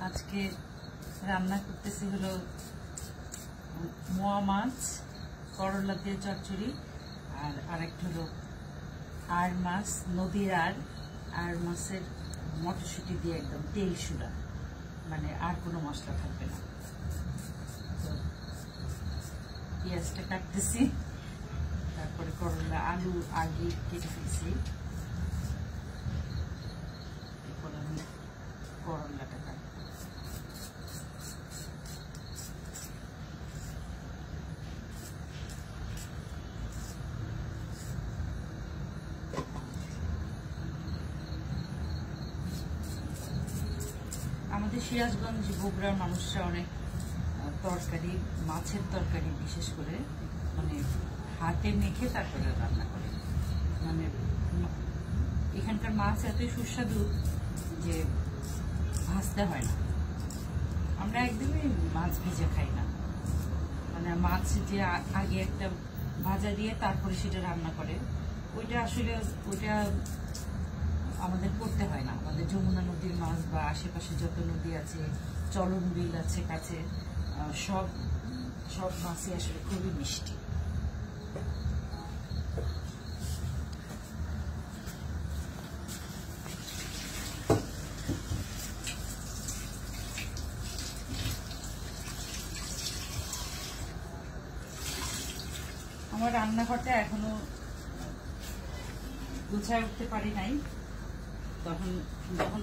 আজকে রান্না করতেছি হলো মোয়া মাছ, করলা দিয়ে চচ্চড়ি, আর আরেকটা হলো আর মাছ, নদীর আর মাছের মটরশুঁটি দিয়ে একদম তেল সুরা, মানে আর কোনো মশলা থাকবে না। তো পেঁয়াজটা কাটতেছি, তারপরে করলা আলু আগে কেটে ফেলছি, এরপর আমি করলাটা কাটবো। আমাদের সিরাজগঞ্জ বগুড়ার মানুষরা অনেক তরকারি, মাছের তরকারি বিশেষ করে মানে হাতে মেখে তারপরে রান্না করে। মানে এখানকার মাছ এতই সুস্বাদু যে ভাজতে হয় না। আমরা একদমই মাছ ভেজে খাই না, মানে মাছ যে আগে একটা ভাজা দিয়ে তারপরে সেটা রান্না করে, ওইটা আসলে ওইটা আমাদের করতে হয় না। আমাদের যমুনা নদীর মাছ বা আশেপাশে যত নদী আছে, চলন বিল আছে কাছে, সব সব মাছই আসলে খুবই মিষ্টি। আমার রান্নাঘরটা এখনো গুছায় উঠতে পারি নাই, তখন যখন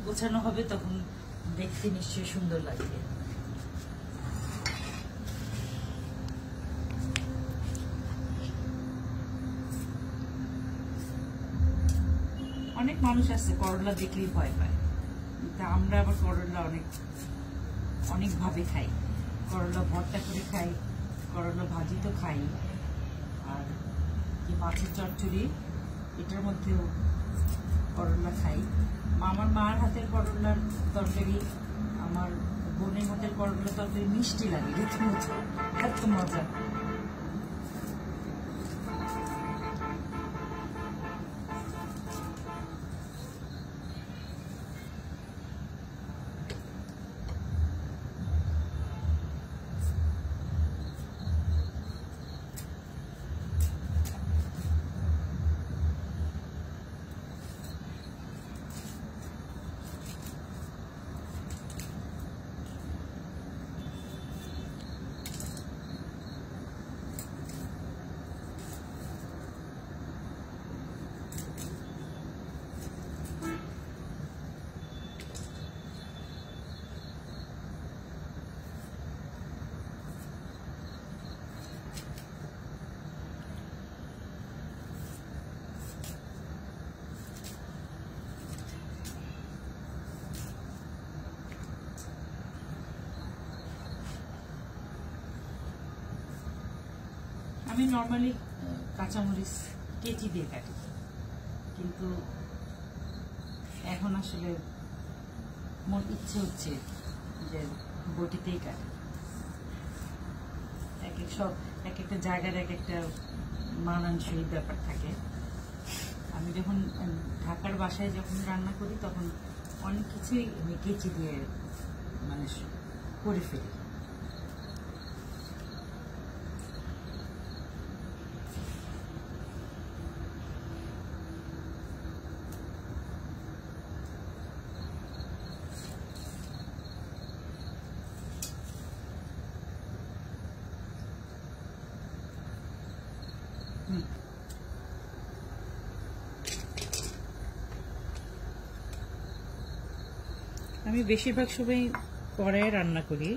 গোছানো হবে তখন দেখতে নিশ্চয়ই সুন্দর লাগবে। অনেক মানুষ আছে করলা দেখলেই ভয় পায়, তা আমরা আবার করলা অনেকভাবে খাই। করলা ভর্তা করে খাই, করলা ভাজি তো খাই, আর কি মাছের চচ্চড়ি এটার মধ্যেও করলা খাই। আমার মার হাতের করলার তরকারি, আমার বোনের হাতের করলার তরকারি মিষ্টি লাগে, রীতিমতো এত মজা। আমি নর্মালি কাঁচামরিচ কেচি দিয়ে কাটি, কিন্তু এখন আসলে মন ইচ্ছে হচ্ছে যে বটিতেই কাটি। এক একটা জায়গার এক একটা মানানসই ব্যাপার থাকে। আমি যখন ঢাকার বাসায় যখন রান্না করি তখন অনেক কিছুই আমি কেচি দিয়ে মানে করে ফেলি। আমি বেশিরভাগ সময় কড়াইয়ে রান্না করি।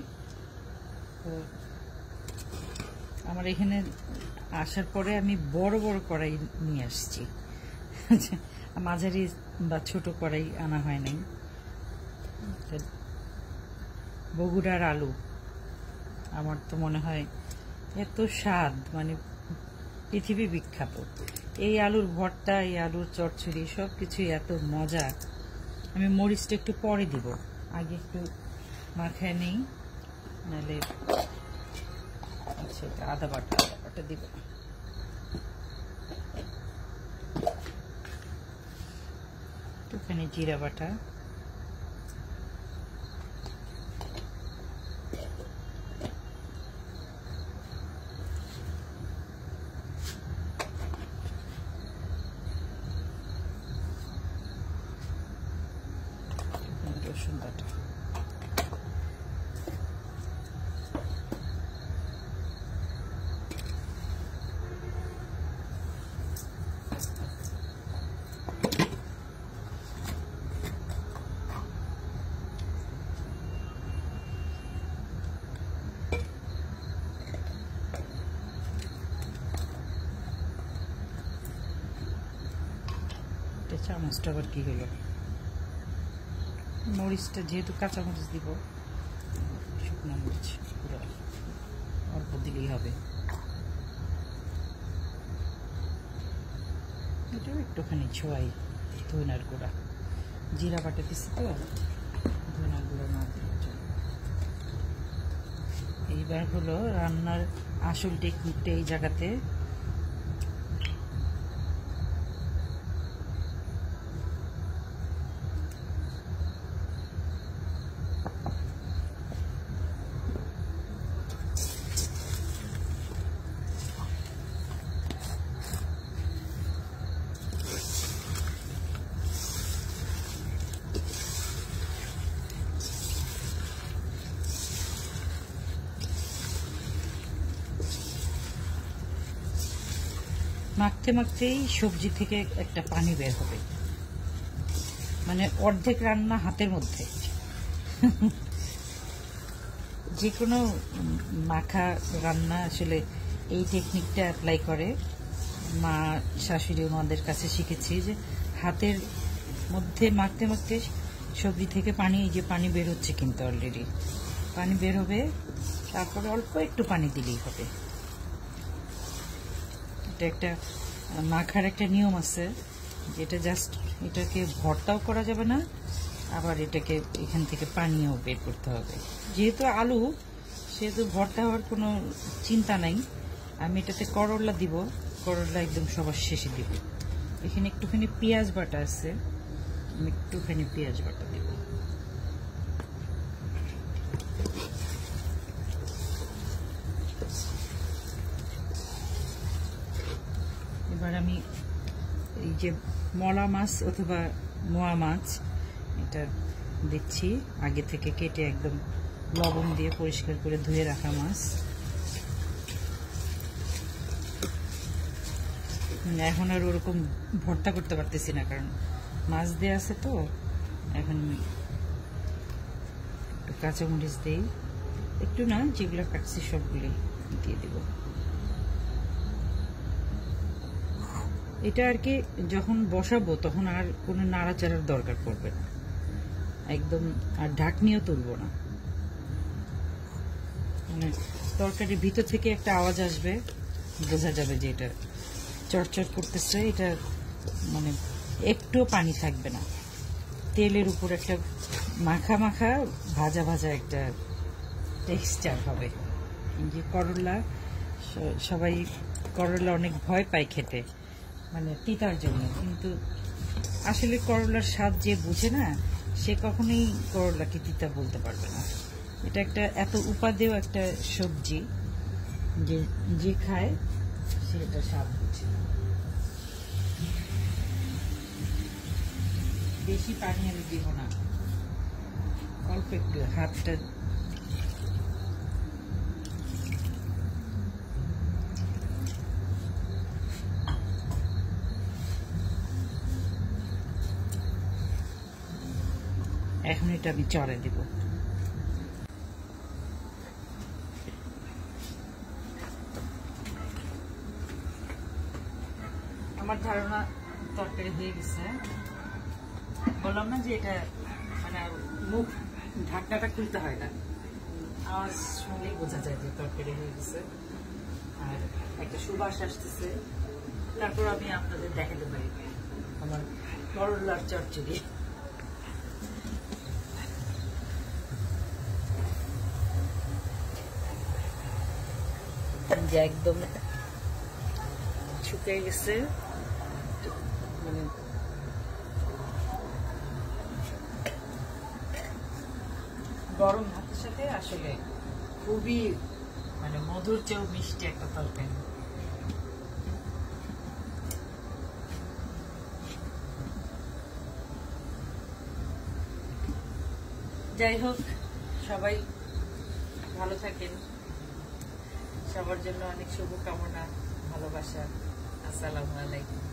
তো আমার এখানে আসার পরে আমি বড় বড় কড়াই নিয়ে আসছি, মাঝারি বা ছোট কড়াই আনা হয় নাই। বগুড়ার আলু আমার তো মনে হয় এত স্বাদ, মানে পৃথিবী বিখ্যাত। এই আলুর ভর্তা, এই আলুর চচ্চড়ি সবকিছুই এত মজা। আমি মরিচটা একটু পরে দিব, আগে একটু মাখায় নেই, নাহলে আচ্ছা আদা বাটা দিব। একটুখানি জিরা বাটা, এটা চামচটা আবার কি হলো? মরিচটা যেহেতু কাঁচা মরিচ দিব, শুকনো মরিচ পুরো অল্প দিলেই হবে। এটাও একটুখানি ছোঁয়াই ধনিয়ার গুঁড়া, জিরা বাটা দিচ্ছি তো, ধনিয়ার গুঁড়া না দিলে চলে। এইবার হলো রান্নার আসল টেকনিকটা এই জায়গাতে। মাখতে মাখতেই সবজি থেকে একটা পানি বের হবে, মানে অর্ধেক রান্না হাতের মধ্যে। যে কোনো মাখা রান্না আসলে এই টেকনিকটা অ্যাপ্লাই করে। মা শাশুড়ি ওনাদের কাছে শিখেছি যে হাতের মধ্যে মাখতে মাখতে সবজি থেকে পানি, এই যে পানি বের হচ্ছে কিন্তু অলরেডি পানি বের হবে, তারপরে অল্প একটু পানি দিলেই হবে। এটা একটা মাখার একটা নিয়ম আছে, যেটা জাস্ট এটাকে ভর্তাও করা যাবে না, আবার এটাকে এখান থেকে পানিও বের করতে হবে। যেহেতু আলু, সেহেতু ভর্তা হওয়ার কোনো চিন্তা নাই। আমি এটাতে করলা দিব, করলা একদম সবার শেষে দিব। এখানে একটুখানি পেঁয়াজ বাটা আছে, আমি একটুখানি পেঁয়াজ বাটা দিব। এবার আমি এই যে মলা মাছ অথবা মোয়া মাছ, এটা দিচ্ছি আগে থেকে কেটে, একদম লবণ দিয়ে পরিষ্কার করে ধুয়ে রাখা মাছ। এখন আর ওরকম ভর্তা করতে পারতেছি না, কারণ মাছ দিয়ে আছে তো। এখন একটু কাঁচামরিচ দিই, একটু না, যেগুলো কাটছি সবগুলি দিয়ে দিব। এটা আর কি যখন বসাবো তখন আর কোনো নাড়াচাড়ার দরকার পড়বে না, একদম। আর ঢাকনিও তুলবো না, মানে তরকারির ভিতর থেকে একটা আওয়াজ আসবে, বোঝা যাবে যে এটা চটচট করতেছে। এটা মানে একটুও পানি থাকবে না, তেলের উপর একটা মাখা মাখা ভাজা ভাজা একটা টেক্সচার হবে। যে করলা, সবাই করলা অনেক ভয় পায় খেতে, মানে তিতার জন্য, কিন্তু আসলে করলার স্বাদ যে বুঝে না, সে কখনোই করলাকে তিতা বলতে পারবে না। এটা একটা এত উপাদেয় একটা সবজি যে যে খায় সে এটা স্বাদ বুঝে। বেশি পানি আমি দিব না, অল্প একটু হাতটা এখন এটা আমি চড়ে দিব। আমার ধারণা তরকারি হয়ে গেছে। বললাম না যে এটা মানে মুখ ঢাকনাটা খুলতে হয় না, আওয়াজ শুনলেই বোঝা যায় যে তরকারি হয়ে গেছে, আর একটা সুবাস আসতেছে। তারপর আমি আপনাদের দেখাতে পারি আমার করলার চচ্চড়ি। যে একদম শুকিয়ে গেছে, মানে গরম ভাতের সাথে আসলে খুবই মানে মধুর চেয়েও মিষ্টি একটা তরকারি। যাই হোক, সবাই ভালো থাকেন, সবার জন্য অনেক শুভকামনা, ভালোবাসা। আসসালামু আলাইকুম।